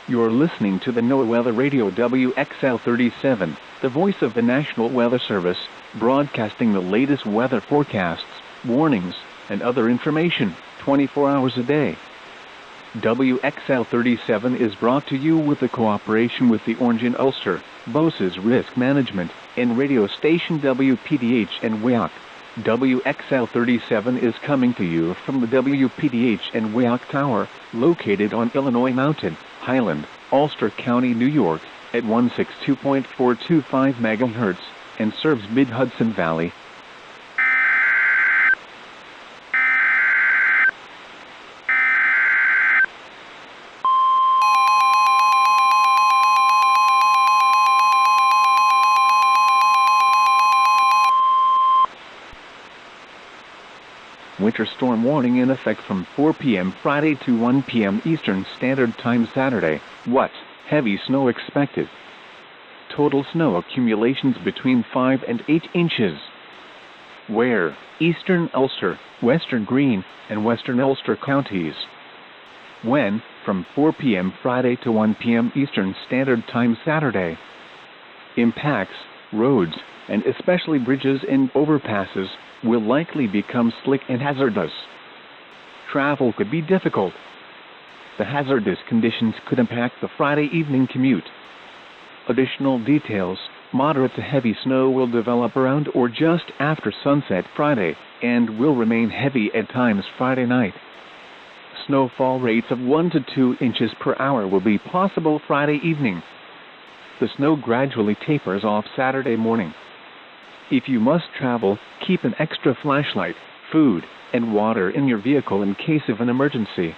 You're listening to the NOAA Weather Radio WXL37, the voice of the National Weather Service, broadcasting the latest weather forecasts, warnings, and other information, 24 hours a day. WXL37 is brought to you with the cooperation with the Orange and Ulster, BOS's Risk Management, and radio station WPDH and WIAC. WXL37 is coming to you from the WPDH and WIAC Tower, located on Illinois Mountain, Highland, Ulster County, New York, at 162.425 MHz, and serves Mid-Hudson Valley. Winter storm warning in effect from 4 p.m. Friday to 1 p.m. Eastern Standard Time Saturday. What? Heavy snow expected. Total snow accumulations between 5 and 8 inches. Where? Eastern Ulster, Western Greene, and Western Ulster counties. When? From 4 p.m. Friday to 1 p.m. Eastern Standard Time Saturday. Impacts: roads, and especially bridges and overpasses, will likely become slick and hazardous. Travel could be difficult. The hazardous conditions could impact the Friday evening commute. Additional details: moderate to heavy snow will develop around or just after sunset Friday, and will remain heavy at times Friday night. Snowfall rates of 1 to 2 inches per hour will be possible Friday evening. The snow gradually tapers off Saturday morning. If you must travel, keep an extra flashlight, food, and water in your vehicle in case of an emergency.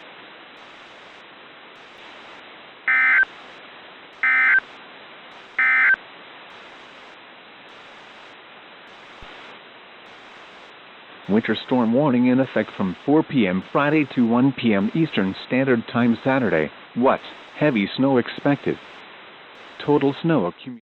Winter storm warning in effect from 4 p.m. Friday to 1 p.m. Eastern Standard Time Saturday. What? Heavy snow expected. Total snow accumulation.